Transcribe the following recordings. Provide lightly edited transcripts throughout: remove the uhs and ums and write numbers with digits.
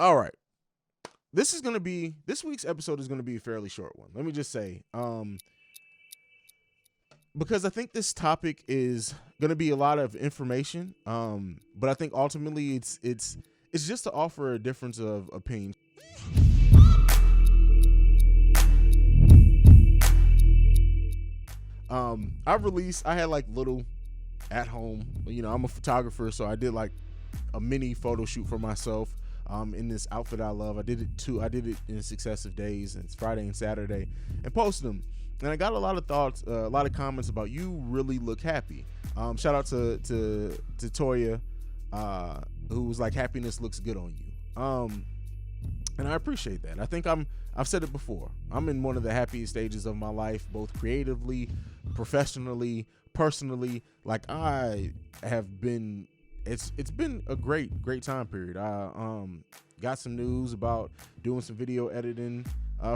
All right. This week's episode is gonna be a fairly short one. Let me just say, because I think this topic is gonna be a lot of information. But I think ultimately it's just to offer a difference of opinion. I had like little at home, I'm a photographer, so I did like a mini photo shoot for myself in this outfit I love. I did it in successive days, and it's Friday and Saturday, and posted them. And I got a lot of thoughts, a lot of comments about you really look happy. Shout out to Toya, who was like, happiness looks good on you. And I appreciate that. I think I've said it before. I'm in one of the happiest stages of my life, both creatively, professionally, personally. Like I have been, it's been a great time period. I got some news about doing some video editing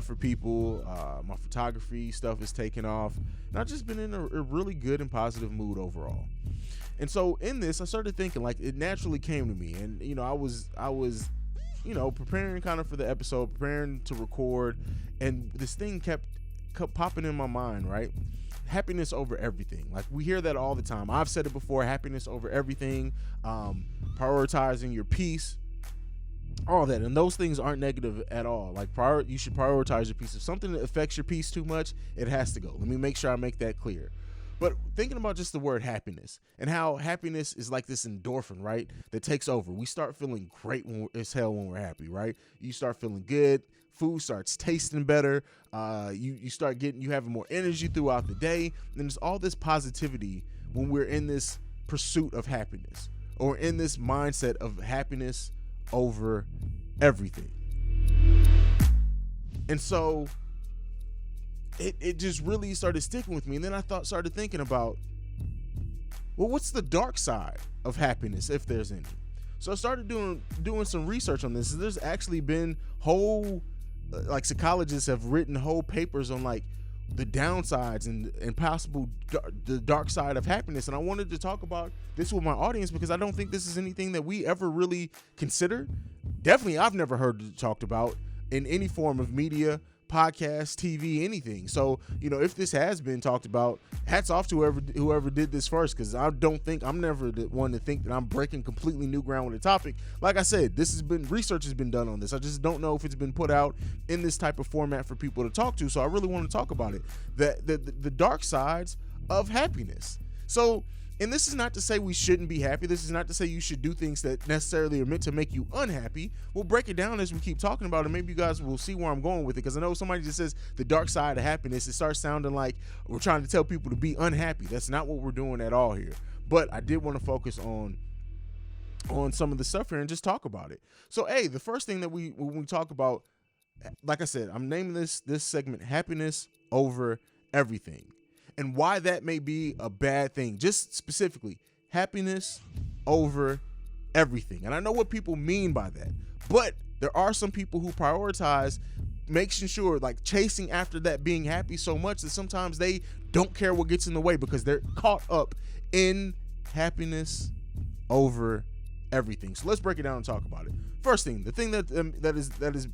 for people. My photography stuff is taking off, and I've just been in a really good and positive mood overall. And so in this, I started thinking, like, it naturally came to me, and I was preparing kind of for the episode, preparing to record, and this thing kept popping in my mind, right? Happiness over everything. Like, we hear that all the time. I've said it before, happiness over everything, prioritizing your peace, all that. And those things aren't negative at all. Like, you should prioritize your peace. If something affects your peace too much, it has to go. Let me make sure I make that clear. But thinking about just the word happiness and how happiness is like this endorphin, right, that takes over. We start feeling great as hell when we're happy, right? You start feeling good. Food starts tasting better. You have more energy throughout the day. And there's all this positivity when we're in this pursuit of happiness, or in this mindset of happiness over everything. And so it just really started sticking with me. And then I started thinking about, well, what's the dark side of happiness, if there's any? So I started doing some research on this. There's actually been whole, like, psychologists have written whole papers on like the downsides and possible the dark side of happiness. And I wanted to talk about this with my audience because I don't think this is anything that we ever really consider. Definitely, I've never heard it talked about in any form of media, podcast, TV, anything. So, if this has been talked about, hats off to whoever did this first, because I'm never the one to think that I'm breaking completely new ground with a topic. Like I said, research has been done on this. I just don't know if it's been put out in this type of format for people to talk to. So I really want to talk about it. The dark sides of happiness. So, and this is not to say we shouldn't be happy. This is not to say you should do things that necessarily are meant to make you unhappy. We'll break it down as we keep talking about it. Maybe you guys will see where I'm going with it, because I know somebody just says the dark side of happiness, it starts sounding like we're trying to tell people to be unhappy. That's not what we're doing at all here. But I did want to focus on some of the stuff here and just talk about it. So, the first thing that when we talk about, like I said, I'm naming this segment happiness over everything. And why that may be a bad thing. Just specifically, happiness over everything. And I know what people mean by that. But there are some people who prioritize making sure, like, chasing after that being happy so much that sometimes they don't care what gets in the way because they're caught up in happiness over everything. So let's break it down and talk about it. First thing, the thing that is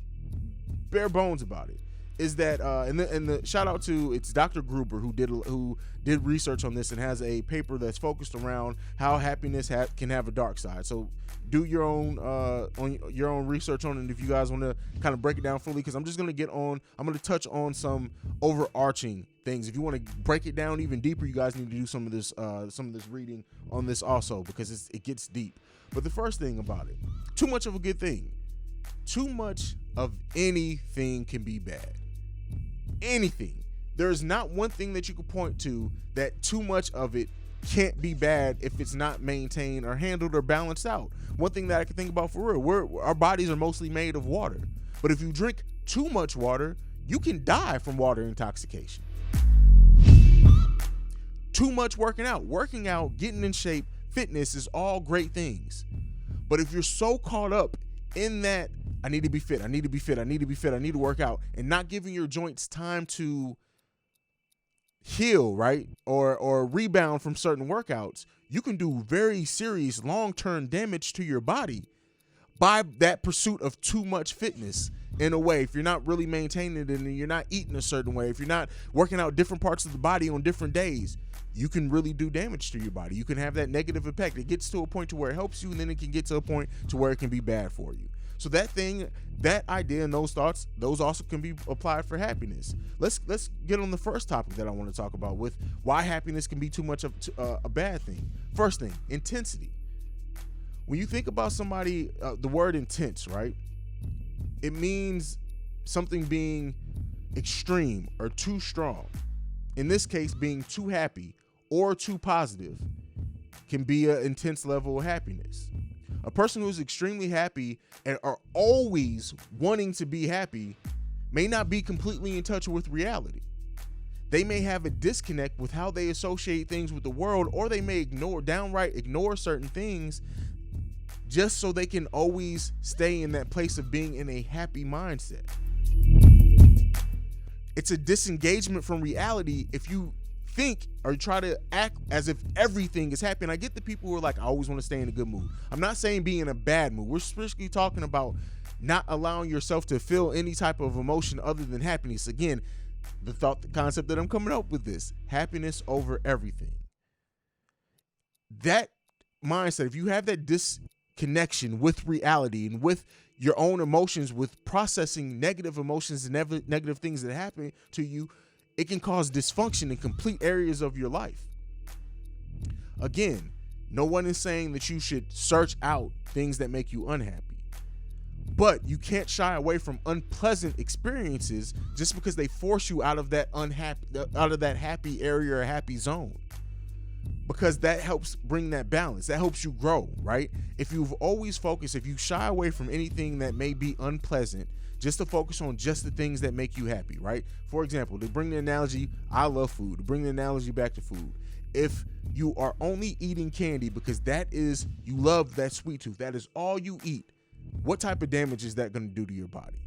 bare bones about it is that and the shout out to, it's Dr. Gruber who did research on this and has a paper that's focused around how happiness can have a dark side. So do your own research on it if you guys want to kind of break it down fully, because I'm going to touch on some overarching things. If you want to break it down even deeper, you guys need to do some of this reading on this also, because it gets deep. But the first thing about it, too much of a good thing. Too much of anything can be bad. Anything. There is not one thing that you could point to that too much of it can't be bad if it's not maintained or handled or balanced out. One thing that I can think about for real, our bodies are mostly made of water. But if you drink too much water, you can die from water intoxication. Too much working out, getting in shape, fitness is all great things. But if you're so caught up in that, I need to be fit, I need to work out, and not giving your joints time to heal, right? Or rebound from certain workouts, you can do very serious long-term damage to your body by that pursuit of too much fitness. In a way, if you're not really maintaining it and you're not eating a certain way, if you're not working out different parts of the body on different days, you can really do damage to your body. You can have that negative impact. It gets to a point to where it helps you, and then it can get to a point to where it can be bad for you. So that thing, that idea and those thoughts, those also can be applied for happiness. Let's get on the first topic that I want to talk about with why happiness can be too much of a bad thing. First thing, intensity. When you think about somebody, the word intense, right? It means something being extreme or too strong. In this case, being too happy or too positive can be an intense level of happiness. A person who is extremely happy and are always wanting to be happy may not be completely in touch with reality. They may have a disconnect with how they associate things with the world, or they may downright ignore certain things just so they can always stay in that place of being in a happy mindset. It's a disengagement from reality if you think or try to act as if everything is happy. And I get the people who are like, I always want to stay in a good mood. I'm not saying be in a bad mood. We're strictly talking about not allowing yourself to feel any type of emotion other than happiness. Again, the concept that I'm coming up with is happiness over everything. That mindset, if you have that disconnection with reality and with your own emotions, with processing negative emotions and negative things that happen to you, it can cause dysfunction in complete areas of your life. Again, no one is saying that you should search out things that make you unhappy, but you can't shy away from unpleasant experiences just because they force you out of that happy area or happy zone. Because that helps bring that balance. That helps you grow, right? If you've always focused, if you shy away from anything that may be unpleasant, just to focus on just the things that make you happy, right? For example, to bring the analogy, I love food. To bring the analogy back to food. If you are only eating candy because you love that sweet tooth, that is all you eat, what type of damage is that going to do to your body?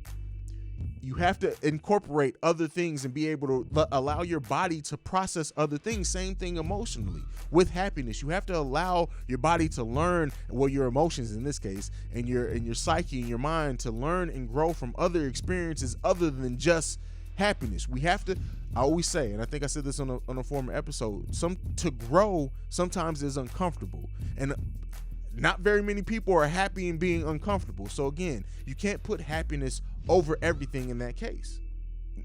You have to incorporate other things and be able to allow your body to process other things. Same thing emotionally with happiness. You have to allow your body to learn, well, your emotions in this case, and your psyche and your mind to learn and grow from other experiences other than just happiness. We have to, I always say, and I think I said this on a former episode, to grow sometimes is uncomfortable. And not very many people are happy in being uncomfortable. So again, you can't put happiness over everything in that case.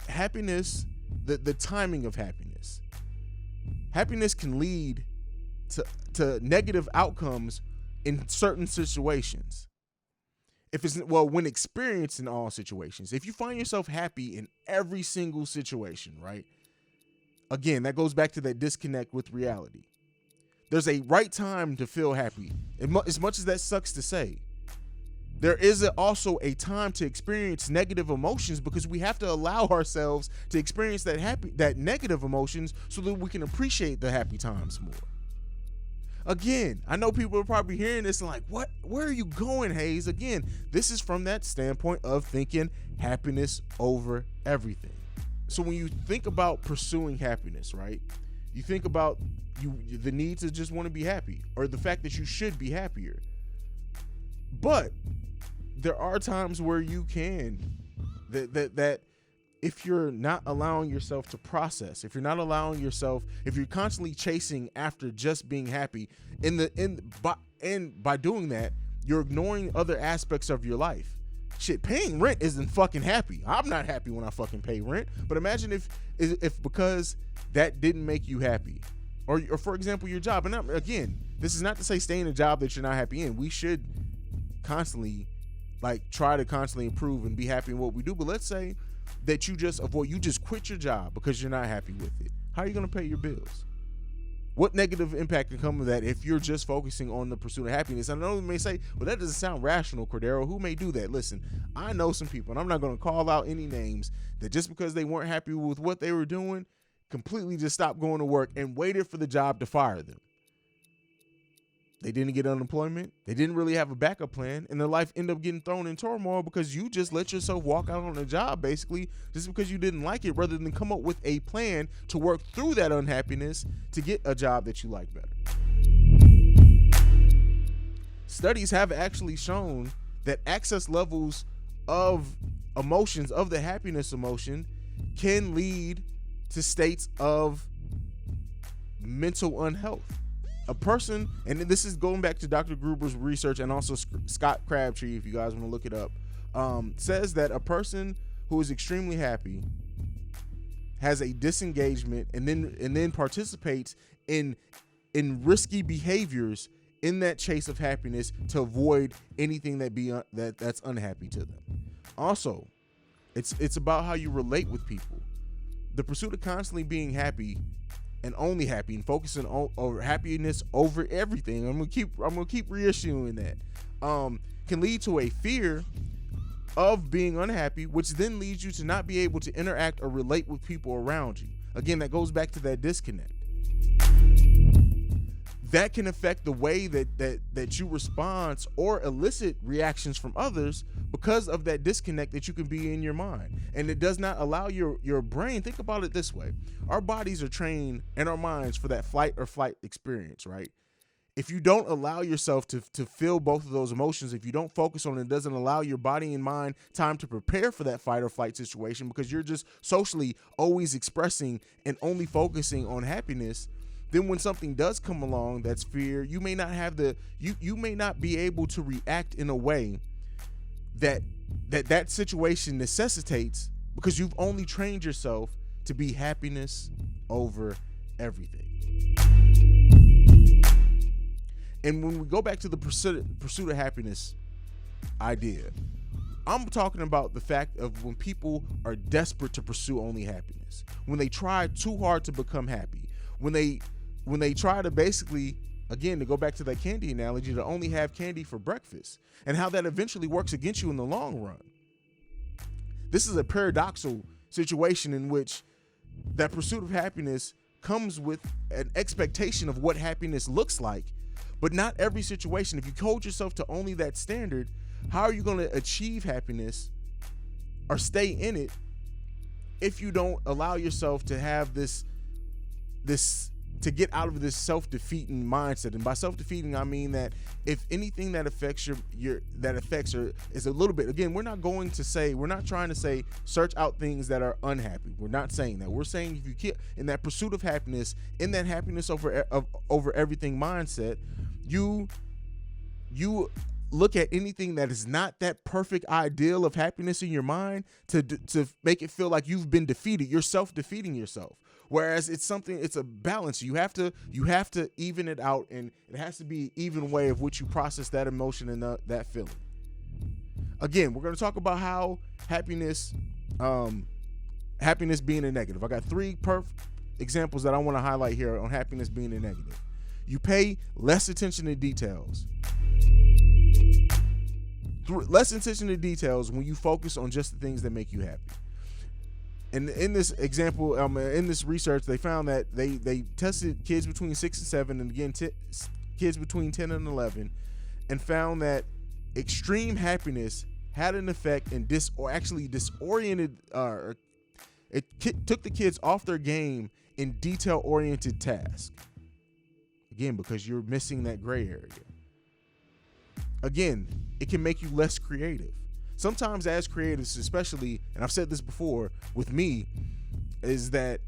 Happiness, the timing of happiness. Happiness can lead to negative outcomes in certain situations. When experienced in all situations. If you find yourself happy in every single situation, right? Again, that goes back to that disconnect with reality. There's a right time to feel happy. As much as that sucks to say, there is also a time to experience negative emotions, because we have to allow ourselves to experience that negative emotions so that we can appreciate the happy times more. Again, I know people are probably hearing this and like, what? Where are you going, Haize? Again, this is from that standpoint of thinking happiness over everything. So when you think about pursuing happiness, right? You think about the need to just want to be happy, or the fact that you should be happier. But there are times where you can, that if you're not allowing yourself to process, if you're constantly chasing after just being happy, by doing that, you're ignoring other aspects of your life. Shit, paying rent isn't fucking happy. I'm not happy when I fucking pay rent. But imagine if because that didn't make you happy, or for example, your job. And again, this is not to say stay in a job that you're not happy in. We should constantly try to constantly improve and be happy in what we do. But let's say that you just quit your job because you're not happy with it. How are you going to pay your bills? What negative impact can come of that if you're just focusing on the pursuit of happiness? I know you may say, well, that doesn't sound rational, Cordero. Who may do that? Listen, I know some people, and I'm not going to call out any names, that just because they weren't happy with what they were doing, completely just stopped going to work and waited for the job to fire them. They didn't get unemployment. They didn't really have a backup plan, and their life ended up getting thrown in turmoil because you just let yourself walk out on a job, basically, just because you didn't like it, rather than come up with a plan to work through that unhappiness to get a job that you like better. Studies have actually shown that excess levels of emotions, of the happiness emotion, can lead to states of mental unhealth. A person, and this is going back to Dr. Gruber's research and also Scott Crabtree, if you guys want to look it up, says that a person who is extremely happy has a disengagement and then participates in risky behaviors in that chase of happiness to avoid anything that's unhappy to them. Also, it's about how you relate with people. The pursuit of constantly being happy and only happy and focusing over happiness over everything. I'm gonna keep reissuing that. Can lead to a fear of being unhappy, which then leads you to not be able to interact or relate with people around you. Again, that goes back to that disconnect. That can affect the way that you respond or elicit reactions from others because of that disconnect that you can be in your mind. And it does not allow your brain, think about it this way. Our bodies are trained and our minds for that flight or flight experience, right? If you don't allow yourself to feel both of those emotions, if you don't focus on it, doesn't allow your body and mind time to prepare for that fight or flight situation because you're just socially always expressing and only focusing on happiness, then when something does come along that's fear, you may not have you may not be able to react in a way that situation necessitates because you've only trained yourself to be happiness over everything. And when we go back to the pursuit of happiness idea, I'm talking about the fact of when people are desperate to pursue only happiness, when they try too hard to become happy, when they try to basically, again, to go back to that candy analogy, to only have candy for breakfast, and how that eventually works against you in the long run. This is a paradoxical situation in which that pursuit of happiness comes with an expectation of what happiness looks like, but not every situation. If you hold yourself to only that standard, how are you going to achieve happiness or stay in it if you don't allow yourself to have this to get out of this self-defeating mindset? And by self-defeating, I mean that if anything that affects that affects her is a little bit, again, we're not trying to say search out things that are unhappy. We're not saying that. We're saying if you keep in that pursuit of happiness, in that happiness over everything mindset, you look at anything that is not that perfect ideal of happiness in your mind to make it feel like you've been defeated. You're self-defeating yourself. Whereas it's a balance. You have to even it out, and it has to be an even way of which you process that emotion and that feeling. Again, we're going to talk about how happiness being a negative. I got 3 examples that I want to highlight here on happiness being a negative. You pay less attention to details. Less attention to details when you focus on just the things that make you happy. And in this example, in this research, they found that they tested kids between 6 and 7, and again, kids between 10 and 11, and found that extreme happiness had an effect and disoriented. It took the kids off their game in detail-oriented tasks. Again, because you're missing that gray area. Again, it can make you less creative. Sometimes as creatives, especially, and I've said this before with me, is that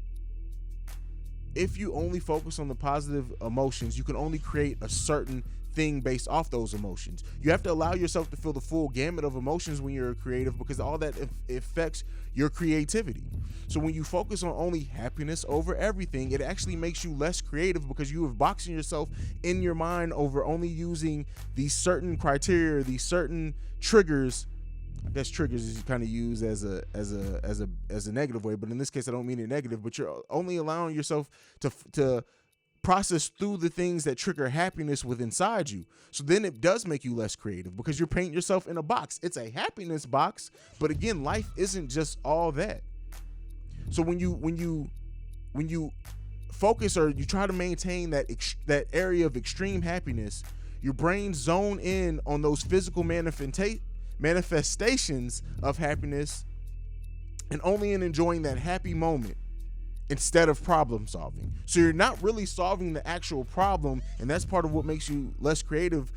if you only focus on the positive emotions, you can only create a certain thing based off those emotions. You have to allow yourself to feel the full gamut of emotions when you're a creative, because all that affects your creativity. So when you focus on only happiness over everything, it actually makes you less creative because you have boxing yourself in your mind over only using these certain criteria, these certain triggers. I guess triggers is kind of used as a negative way, but in this case I don't mean it negative, but you're only allowing yourself to process through the things that trigger happiness within inside you. So then it does make you less creative because you're painting yourself in a box. It's a happiness box, but again, life isn't just all that. So when you focus or you try to maintain that area of extreme happiness, your brain zone in on those physical manifestations of happiness and only in enjoying that happy moment instead of problem solving. So you're not really solving the actual problem, and that's part of what makes you less creative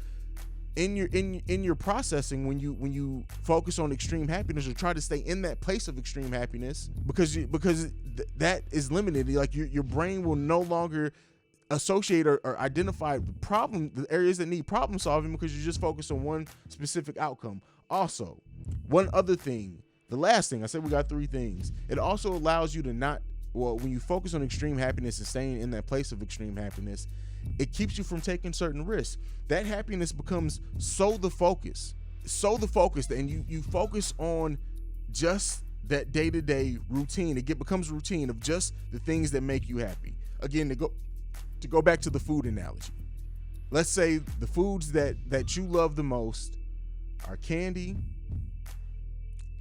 in your processing, when you focus on extreme happiness or try to stay in that place of extreme happiness, because that is limited. Like your brain will no longer associate or identify the areas that need problem solving, because you just focus on one specific outcome. Also, one other thing, the last thing I said, we got 3 things. It also allows you to not, well, when you focus on extreme happiness and staying in that place of extreme happiness, it keeps you from taking certain risks. That happiness becomes so the focus, and you focus on just that day-to-day routine. It becomes routine of just the things that make you happy. Again, to go back to the food analogy, let's say the foods that you love the most are candy,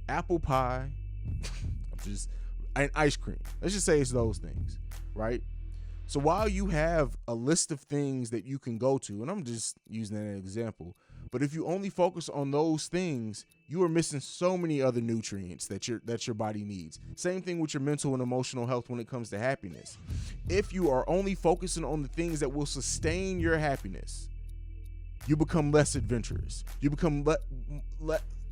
apple pie, and ice cream. Let's just say it's those things, right? So while you have a list of things that you can go to, and I'm just using that as an example, but if you only focus on those things, you are missing so many other nutrients that your body needs. Same thing with your mental and emotional health when it comes to happiness. If you are only focusing on the things that will sustain your happiness, you become less adventurous. You become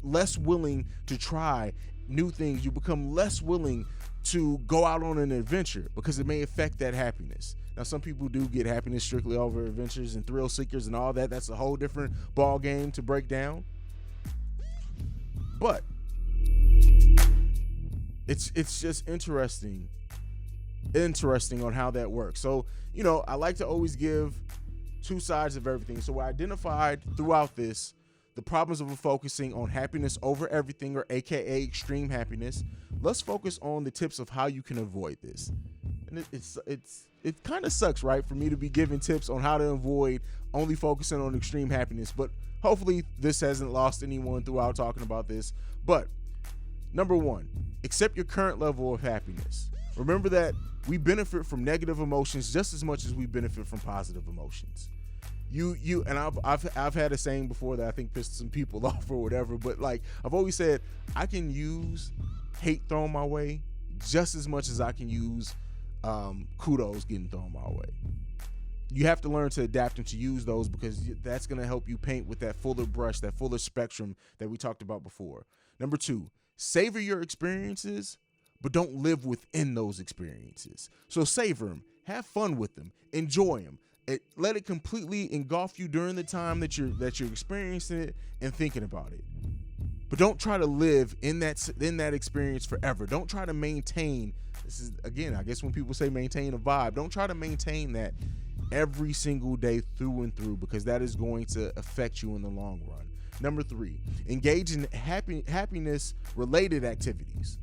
less willing to try new things. You become less willing to go out on an adventure because it may affect that happiness. Now, some people do get happiness strictly over adventures and thrill seekers and all that. That's a whole different ball game to break down. But it's just interesting on how that works. So, I like to always give 2 sides of everything. So I identified throughout this the problems of focusing on happiness over everything, or AKA extreme happiness. Let's focus on the tips of how you can avoid this. And it kind of sucks, right, for me to be giving tips on how to avoid only focusing on extreme happiness, but hopefully this hasn't lost anyone throughout talking about this. But number 1, accept your current level of happiness. Remember that we benefit from negative emotions just as much as we benefit from positive emotions. You and I've had a saying before that I think pissed some people off or whatever, but like I've always said, I can use hate thrown my way just as much as I can use kudos getting thrown my way. You have to learn to adapt and to use those, because that's going to help you paint with that fuller brush, that fuller spectrum that we talked about before. Number 2, savor your experiences, but don't live within those experiences. So savor them, have fun with them, enjoy them. Let it completely engulf you during the time that you're experiencing it and thinking about it. But don't try to live in that experience forever. Don't try to maintain. This is, again, I guess when people say maintain a vibe, don't try to maintain that every single day through and through, because that is going to affect you in the long run. Number 3, engage in happiness related activities.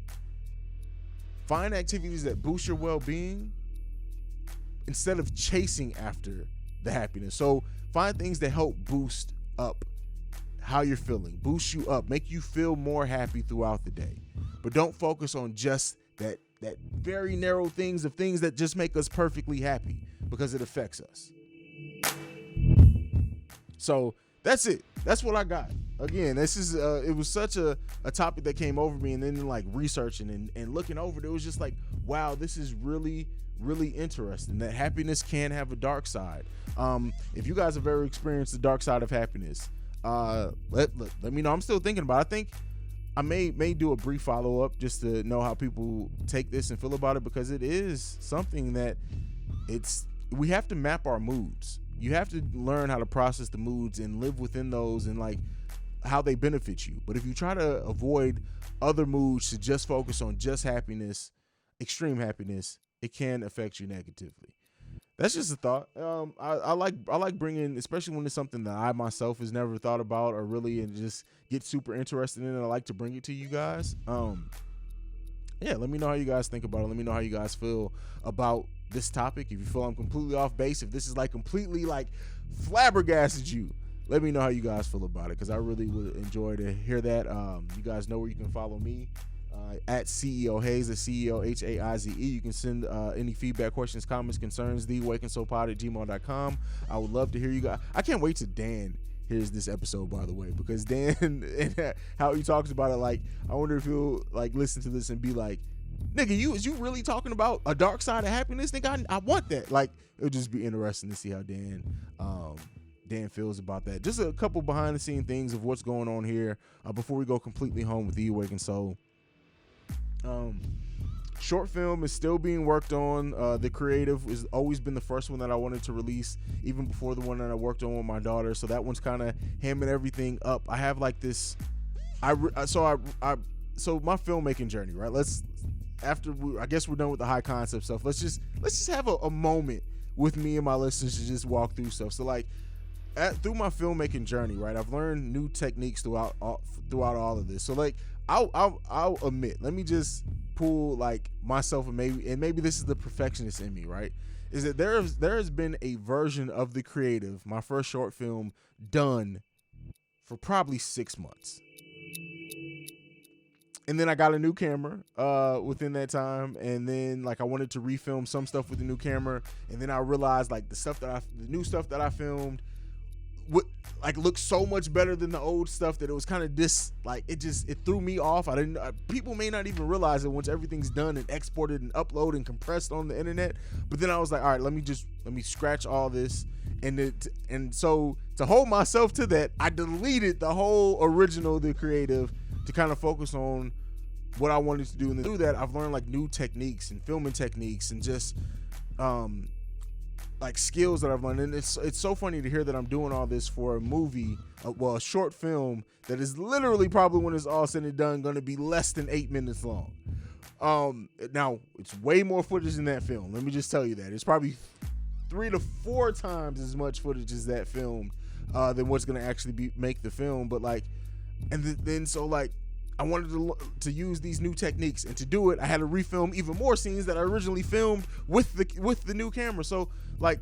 Find activities that boost your well-being instead of chasing after the happiness. So find things that help boost up how you're feeling, boost you up, make you feel more happy throughout the day. But don't focus on just that very narrow things that just make us perfectly happy, because it affects us. So that's it. That's what I got. Again, this is it was such a topic that came over me, and then like researching and looking over it, it was just like, wow, this is really interesting, that happiness can have a dark side. If you guys have ever experienced the dark side of happiness, let me know. I'm still thinking about it. I think I may do a brief follow-up just to know how people take this and feel about it, because it is something that we have to map our moods. You have to learn how to process the moods and live within those, and like how they benefit you. But if you try to avoid other moods to just focus on just happiness, extreme happiness, it can affect you negatively. That's just a thought. I like bringing, especially when it's something that I myself has never thought about or really, and just get super interested in it. I like to bring it to you guys. Yeah, let me know how you guys think about it. Let me know how you guys feel about this topic. If you feel I'm completely off base, if this is like completely like flabbergasted you, let me know how you guys feel about it, because I really would enjoy to hear that. You guys know where you can follow me. At CEO Haize, the CEO Haize. You can send any feedback, questions, comments, concerns, theawakensoulpod@gmail.com. I would love to hear you guys. I can't wait till Dan hears this episode, by the way, because Dan and how he talks about it, like, I wonder if he'll like listen to this and be like, nigga, is you really talking about a dark side of happiness? Nigga, I want that. Like, it'll just be interesting to see how Dan Dan feels about that. Just a couple behind the scene things of what's going on here before we go completely home with the Awakened Soul. Short film is still being worked on. The creative has always been the first one that I wanted to release, even before the one that I worked on with my daughter. So that one's kind of hamming everything up. I have like this. So my filmmaking journey, right? I guess we're done with the high concept stuff. Let's just have a moment with me and my listeners to just walk through stuff. So like through my filmmaking journey, right? I've learned new techniques throughout all of this. So like I'll admit, let me just pull like myself and maybe this is the perfectionist in me, right? Is that there has been a version of The Creative, my first short film, done for probably 6 months. And then I got a new camera within that time, and then like I wanted to refilm some stuff with the new camera, and then I realized like the new stuff that I filmed looked so much better than the old stuff that it was kind of it threw me off. People may not even realize it once everything's done and exported and uploaded and compressed on the internet. But then I was like, all right, let me scratch all this, and so to hold myself to that, I deleted the whole original The Creative to kind of focus on what I wanted to do. And through that, I've learned like new techniques and filming techniques and just like skills that I've learned. And it's so funny to hear that I'm doing all this for a movie, a short film that is literally probably, when it's all said and done, going to be less than 8 minutes long. Now it's way more footage than that film. Let me just tell you that it's probably 3 to 4 times as much footage as that film than what's going to actually make the film. But like, and then so like I wanted to use these new techniques, and to do it I had to refilm even more scenes that I originally filmed with the new camera. So like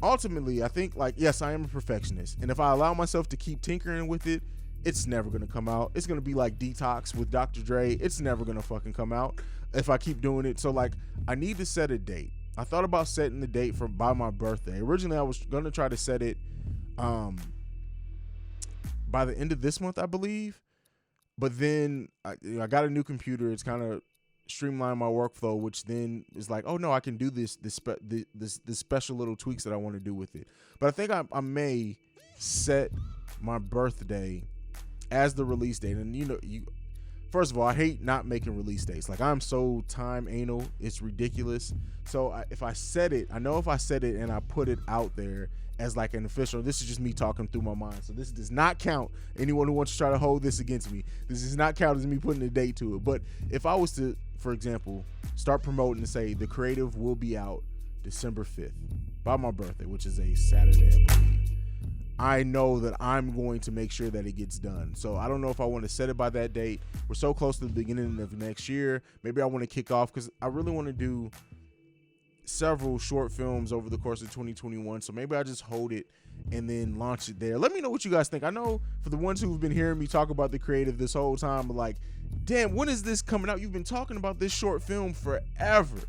ultimately I think like, yes, I am a perfectionist, and if I allow myself to keep tinkering with it, it's never gonna come out. It's gonna be like Detox with Dr. Dre. It's never gonna fucking come out if I keep doing it. So like I need to set a date. I thought about setting the date by my birthday. Originally I was gonna try to set it by the end of this month, I believe. But then I got a new computer. It's kind of streamlined my workflow, which then is like, oh no, I can do this special little tweaks that I want to do with it. But I think I may set my birthday as the release date. And first of all, I hate not making release dates. Like I'm so time anal, it's ridiculous. So if I set it and I put it out there as like an official, this is just me talking through my mind. So this does not count. Anyone who wants to try to hold this against me, this does not count as me putting a date to it. But if I was to, for example, start promoting and say The Creative will be out December 5th by my birthday, which is a Saturday, I believe, I know that I'm going to make sure that it gets done. So I don't know if I want to set it by that date. We're so close to the beginning of next year. Maybe I want to kick off, because I really want to do several short films over the course of 2021. So maybe I just hold it and then launch it there. Let me know what you guys think. I know for the ones who've been hearing me talk about The Creative this whole time, but like, damn, when is this coming out? You've been talking about this short film forever.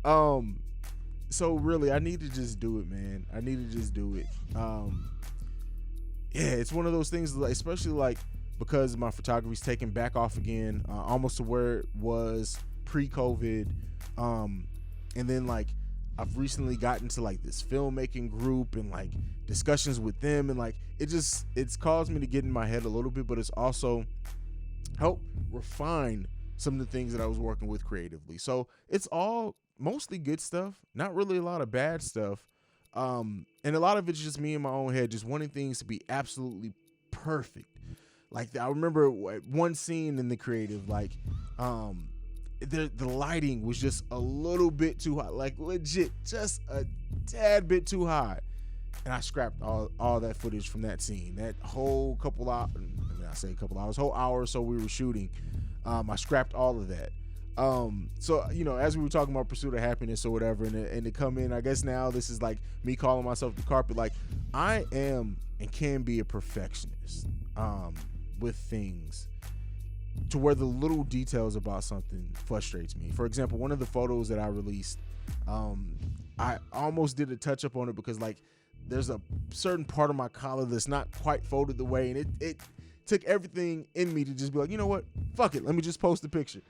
So really, I need to just do it, man. I need to just do it. Yeah, it's one of those things, especially like because my photography's taken back off again, almost to where it was pre-COVID. And then like I've recently gotten to like this filmmaking group and like discussions with them, and like it's caused me to get in my head a little bit, but it's also helped refine some of the things that I was working with creatively. So it's all mostly good stuff, not really a lot of bad stuff. And a lot of it's just me in my own head, just wanting things to be absolutely perfect. Like I remember one scene in The Creative, like the lighting was just a little bit too high, like legit just a tad bit too high, and I scrapped all that footage from that scene. That whole couple hours, whole hour or so we were shooting, I scrapped all of that. So as we were talking about Pursuit of Happiness or whatever, and to come in, I guess now this is like me calling myself the carpet. Like I am and can be a perfectionist with things, to where the little details about something frustrates me. For example, one of the photos that I released, I almost did a touch up on it because like there's a certain part of my collar that's not quite folded the way, and it took everything in me to just be like, you know what, fuck it, let me just post a picture.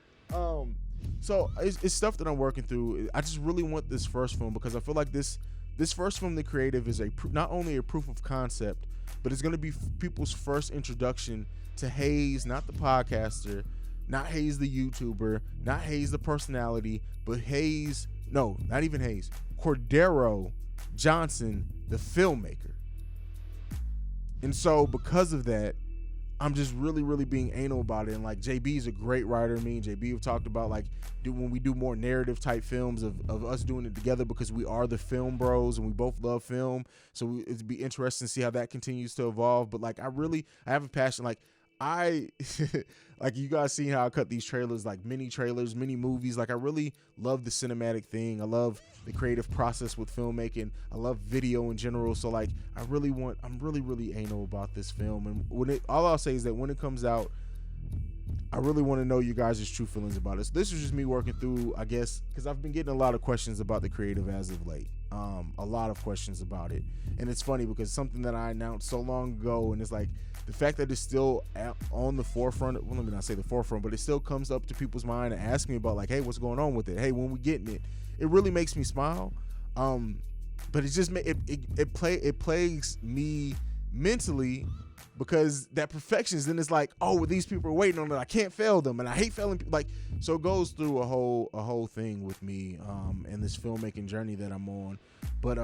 So it's stuff that I'm working through. I just really want this first film because I feel like this this first film, The Creative, is not only a proof of concept, but it's going to be people's first introduction to Haize, not the podcaster, not Haize the YouTuber, not Haize the personality, but Haize, no, not even Haize, Cordero Johnson, the filmmaker. And so because of that, I'm just really being anal about it. And like, JB is a great writer. Me and JB have talked about like when we do more narrative type films of us doing it together, because we are the film bros and we both love film. So it'd be interesting to see how that continues to evolve. But like, I have a passion. Like like you guys seen how I cut these trailers, like mini trailers, mini movies. Like I really love the cinematic thing. I love the creative process with filmmaking. I love video in general. So like I'm really anal about this film. And all I'll say is that when it comes out, I really want to know you guys' true feelings about it. So this was just me working through, I guess, because I've been getting a lot of questions about The Creative as of late. A lot of questions about it. And it's funny because something that I announced so long ago, and it's like the fact that it's still on the forefront, well, let me not say the forefront, but it still comes up to people's mind and ask me about like, hey, what's going on with it? Hey, when we getting it? It really makes me smile. But it just it plagues me mentally, because that perfectionist, then it's like, oh, these people are waiting on it, I can't fail them, and I hate failing people. Like, so it goes through a whole thing with me and this filmmaking journey that I'm on. But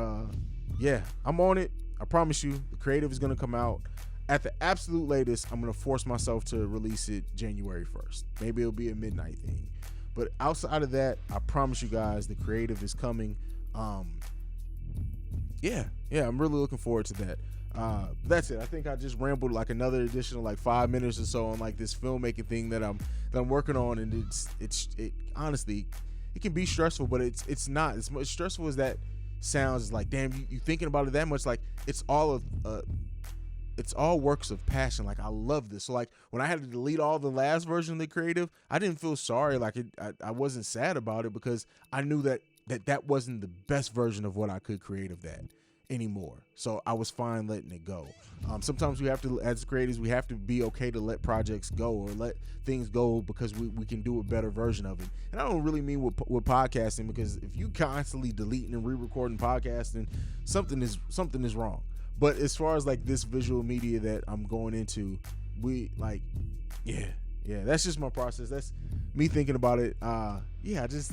yeah, I'm on it. I promise you, The Creative is gonna come out at the absolute latest. I'm gonna force myself to release it January 1st. Maybe it'll be a midnight thing, but outside of that, I promise you guys, The Creative is coming. Yeah, I'm really looking forward to that. That's it. I think I just rambled like another additional like 5 minutes or so on like this filmmaking thing that I'm working on, and it honestly, it can be stressful, but it's not as much stressful as that sounds. It's like, damn, you thinking about it that much. Like it's all works of passion. Like I love this. So like when I had to delete all the last version of The Creative, I didn't feel sorry. Like I wasn't sad about it, because I knew that wasn't the best version of what I could create of that anymore. So I was fine letting it go. Sometimes we have to, as creators, we have to be okay to let projects go or let things go, because we can do a better version of it. And I don't really mean with podcasting, because if you constantly deleting and re-recording podcasting, something is wrong. But as far as like this visual media that I'm going into, that's just my process. That's me thinking about it. I just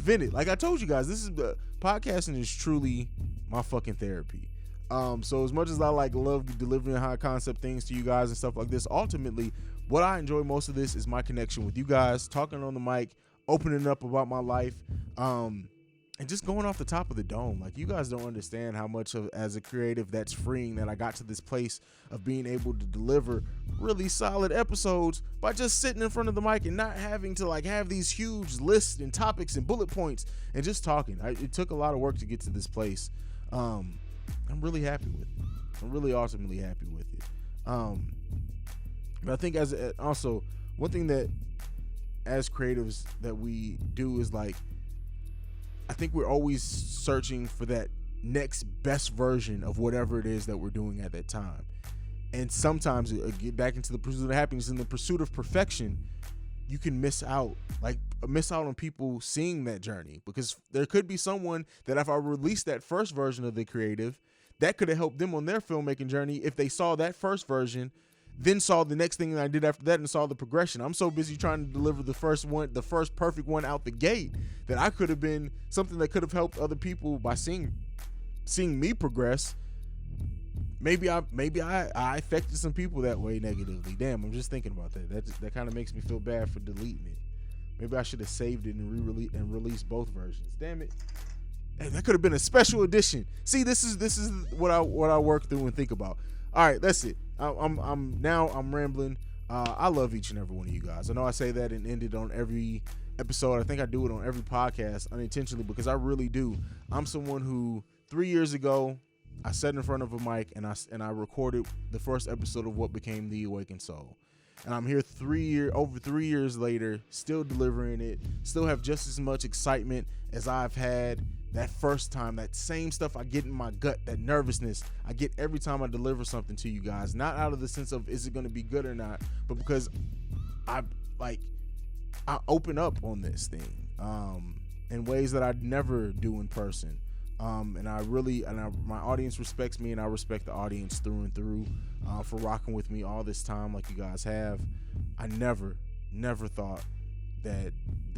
vented. Like I told you guys, podcasting is truly my fucking therapy. So as much as I love delivering high concept things to you guys and stuff like this, ultimately what I enjoy most of this is my connection with you guys, talking on the mic, opening up about my life, and just going off the top of the dome. Like, you guys don't understand how much of, as a creative, that's freeing, that I got to this place of being able to deliver really solid episodes by just sitting in front of the mic and not having to have these huge lists and topics and bullet points and just talking. It took a lot of work to get to this place. I'm really happy with it. I'm really ultimately happy with it. But I think also one thing that as creatives that we do is I think we're always searching for that next best version of whatever it is that we're doing at that time. And sometimes, get back into the pursuit of happiness, in the pursuit of perfection, you can miss out on people seeing that journey, because there could be someone that, if I released that first version of the creative, that could have helped them on their filmmaking journey if they saw that first version, then saw the next thing that I did after that and saw the progression. I'm so busy trying to deliver the first perfect one out the gate, that I could have been something that could have helped other people by seeing me progress. Maybe I affected some people that way negatively. Damn, I'm just thinking about that. That kind of makes me feel bad for deleting it. Maybe I should have saved it and released both versions. Damn it. Hey, that could have been a special edition. See, this is what I work through and think about. All right, that's it. I'm rambling. I love each and every one of you guys. I know I say that and end it on every episode. I think I do it on every podcast unintentionally, because I really do. I'm someone who 3 years ago, I sat in front of a mic and I recorded the first episode of what became The Awakened Soul. And I'm here over 3 years later, still delivering it, still have just as much excitement as I've had that first time. That same stuff I get in my gut, that nervousness I get every time I deliver something to you guys, not out of the sense of is it going to be good or not, but because I open up on this thing in ways that I'd never do in person. And my audience respects me, and I respect the audience through and through for rocking with me all this time, like you guys have. I never thought that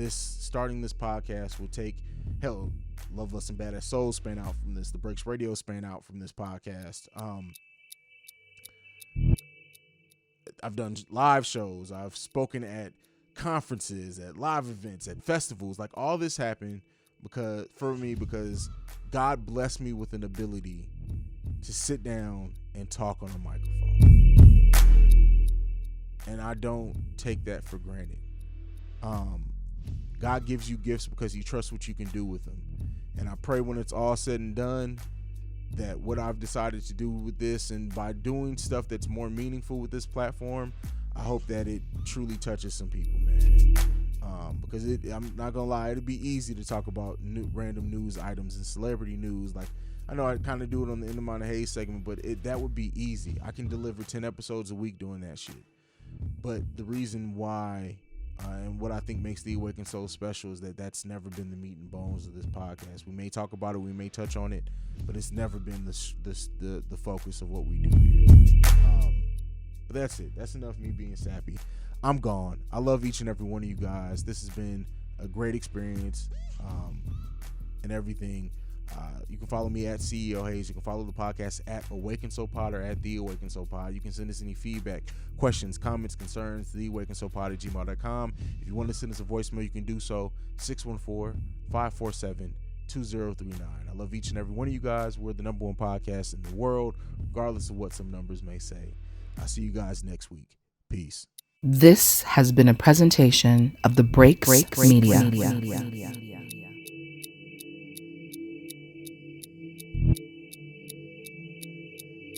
starting this podcast will take. Hell, Love Less and Badass Souls span out from this. The Breaks Radio span out from this podcast. I've done live shows. I've spoken at conferences, at live events, at festivals. Like, all this happened because God blessed me with an ability to sit down and talk on a microphone. And I don't take that for granted. God gives you gifts because he trusts what you can do with them. And I pray when it's all said and done that what I've decided to do with this, and by doing stuff that's more meaningful with this platform, I hope that it truly touches some people, man. Because I'm not gonna lie, it'd be easy to talk about random news items and celebrity news. Like, I know I kind of do it on the End of My Haize segment, but that would be easy. I can deliver 10 episodes a week doing that shit. But the reason why, and what I think makes the Awakened Soul special, is that that's never been the meat and bones of this podcast. We may talk about it, we may touch on it, but it's never been the focus of what we do here. But that's it. That's enough of me being sappy. I'm gone. I love each and every one of you guys. This has been a great experience, and everything. You can follow me at CEO Haize. You can follow the podcast at Awakened Soul Pod or at The Awakened Soul Pod. You can send us any feedback, questions, comments, concerns to theawakenedsoulpod@gmail.com. If you want to send us a voicemail, you can do so, 614-547-2039. I love each and every one of you guys. We're the number one podcast in the world, regardless of what some numbers may say. I'll see you guys next week. Peace. This has been a presentation of the Breaks Media.